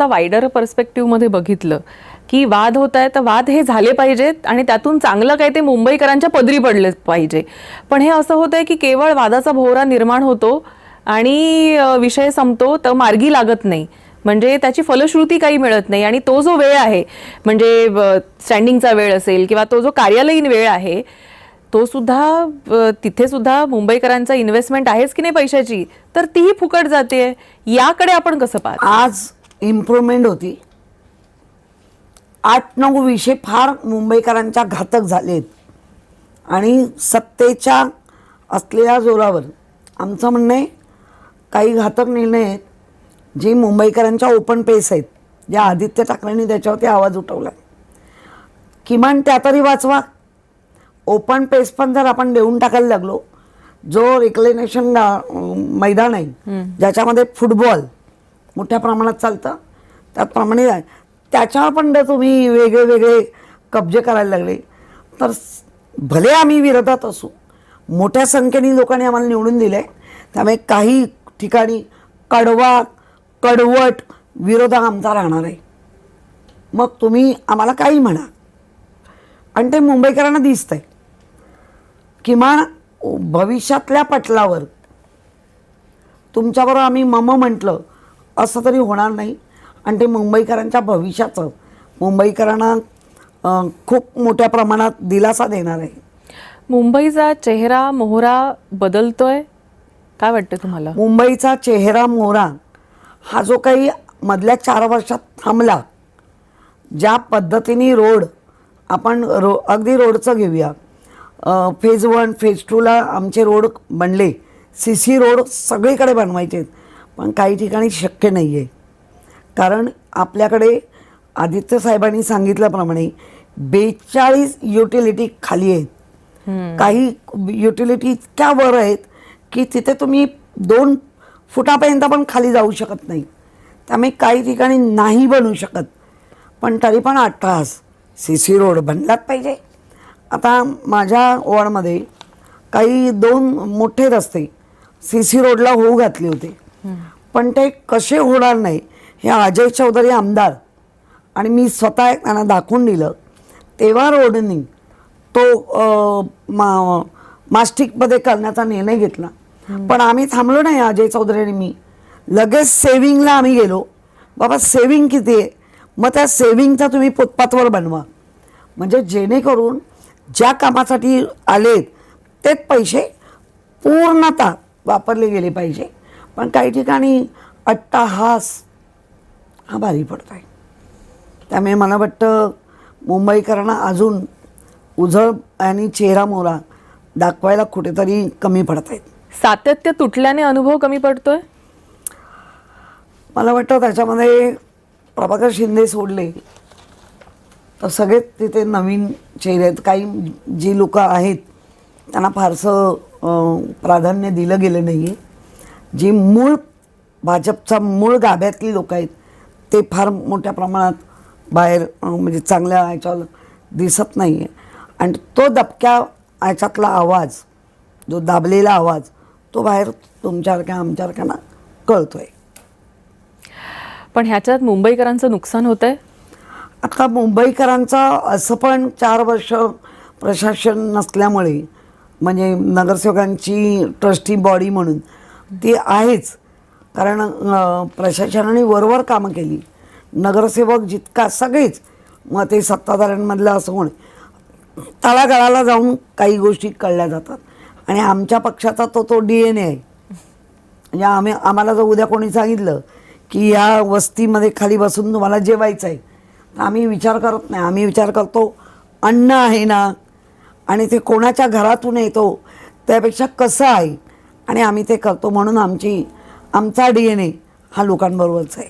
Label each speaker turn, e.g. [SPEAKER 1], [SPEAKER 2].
[SPEAKER 1] आता वाईडर पर्स्पेक्टिव्हमध्ये बघितलं की वाद होत आहे तर वाद हे झाले पाहिजेत आणि त्यातून चांगलं काय ते मुंबईकरांच्या पदरी पडले पाहिजे. पण हे असं होत आहे की केवळ वादाचा भोवरा निर्माण होतो आणि विषय संपतो तर मार्गी लागत नाही. म्हणजे त्याची फलश्रुती काही मिळत नाही आणि तो जो वेळ आहे म्हणजे स्टँडिंगचा वेळ असेल किंवा तो जो कार्यालयीन वेळ आहे तो सुद्धा तिथे सुद्धा मुंबईकरांचा इन्व्हेस्टमेंट आहेच की नाही पैशाची तर तीही फुकट जाते. याकडे आपण कसं पाहतो?
[SPEAKER 2] आज इम्प्रूव्हमेंट होती. 8-9 विषय फार मुंबईकरांच्या घातक झालेत आणि सत्तेच्या असलेल्या जोरावर आमचं म्हणणं आहे काही घातक निर्णय आहेत जे मुंबईकरांच्या ओपन पेस आहेत ज्या आदित्य ठाकरेंनी त्याच्यावरती आवाज उठवला. किमान त्या तरी वाचवा. ओपन पेस पण जर आपण देऊन टाकायला लागलो, जो रिक्लेनेशन मैदान आहे ज्याच्यामध्ये फुटबॉल मोठ्या प्रमाणात चालतं त्याप्रमाणे त्याच्यावर पण जर तुम्ही वेगळे वेगळे कब्जे करायला लागले तर भले आम्ही विरोधात असू, मोठ्या संख्येने लोकांनी आम्हाला निवडून दिलं आहे, त्यामुळे काही ठिकाणी कडवट विरोध आमचा राहणार आहे. मग तुम्ही आम्हाला काही म्हणा आणि ते मुंबईकरांना दिसतंय. किमान भविष्यातल्या पटलावर तुमच्याबरोबर आम्ही मम म्हटलं असं तरी होणार नाही आणि ते मुंबईकरांच्या भविष्याचं मुंबईकरांना खूप मोठ्या प्रमाणात दिलासा देणार आहे.
[SPEAKER 1] मुंबईचा चेहरा मोहरा बदलतोय काय वाटतं तुम्हाला?
[SPEAKER 2] मुंबईचा चेहरा मोहरा हा जो काही मधल्या 4 वर्षात थांबला, ज्या पद्धतीने रोड आपण अगदी रोडचं घेऊया, फेज 1 फेज 2ला आमचे रोड बनले, CC रोड सगळीकडे बनवायचे पण काही ठिकाणी शक्य नाही आहे. कारण आपल्याकडे आदित्य साहेबांनी सांगितल्याप्रमाणे 42 युटिलिटी खाली आहेत. काही युटिलिटी इतक्या वर आहेत की तिथे तुम्ही 2 फुटापर्यंत पण खाली जाऊ शकत नाही. त्यामुळे काही ठिकाणी नाही बनवू शकत पण तरी पण 18 CC रोड बनलाच पाहिजे. आता माझ्या वॉर्डमध्ये काही 2 मोठे रस्ते CC रोडला होऊ घातले होते पण ते कसे होणार नाही हे अजय चौधरी आमदार आणि मी स्वतः त्यांना दाखवून दिलं. तेव्हा रोडनी तो मास्टिकमध्ये करण्याचा निर्णय घेतला. पण आम्ही थांबलो नाही. अजय चौधरी आणि मी लगेच सेविंगला आम्ही गेलो. बाबा सेविंग किती आहे, मग त्या सेविंगचा तुम्ही फुटपाथवर बनवा म्हणजे जेणेकरून ज्या कामासाठी आलेत तेच पैसे पूर्णतः वापरले गेले पाहिजे. पण काही ठिकाणी अट्टाहास हा भारी पडतो आहे. त्यामुळे मला वाटतं मुंबईकरांना अजून उजळ आणि चेहरा मोहरा दाखवायला कुठेतरी कमी पडत आहेत.
[SPEAKER 1] सातत्य तुटल्याने अनुभव कमी पडतोय.
[SPEAKER 2] मला वाटतं त्याच्यामध्ये प्रभाकर शिंदे सोडले तर सगळेच तिथे नवीन चेहरे आहेत. काही जी लोक आहेत त्यांना फारसं प्राधान्य दिलं गेलं नाही आहे. जी मूळ भाजपचा मूळ गाभ्यातली लोक आहेत ते फार मोठ्या प्रमाणात बाहेर म्हणजे चांगल्या ह्याच्यावर दिसत नाही आहे आणि तो दबक्या ह्याच्यातला आवाज, जो दाबलेला आवाज तो बाहेर तुमच्यासारख्या आमच्यासारख्यांना कळतोय.
[SPEAKER 1] पण ह्याच्यात मुंबईकरांचं नुकसान होत आहे.
[SPEAKER 2] आता मुंबईकरांचं असं पण 4 वर्ष प्रशासन नसल्यामुळे म्हणजे नगरसेवकांची ट्रस्टी बॉडी म्हणून ती आहेच. कारण प्रशासनाने वरवर कामं केली. नगरसेवक जितका सगळेच मग ते सत्ताधाऱ्यांमधलं असं कोण तळागाळाला जाऊन काही गोष्टी कळल्या जातात आणि आमच्या पक्षाचा तो DNA आहे. म्हणजे आम्हाला जर उद्या कोणी सांगितलं की या वस्तीमध्ये खाली बसून तुम्हाला जेवायचं आहे तर आम्ही विचार करत नाही. आम्ही विचार करतो अन्न आहे ना आणि ते कोणाच्या घरातून येतो त्यापेक्षा कसं आहे आणि आम्ही ते करतो. म्हणून आमचा DNA हा लोकांबरोबरच आहे.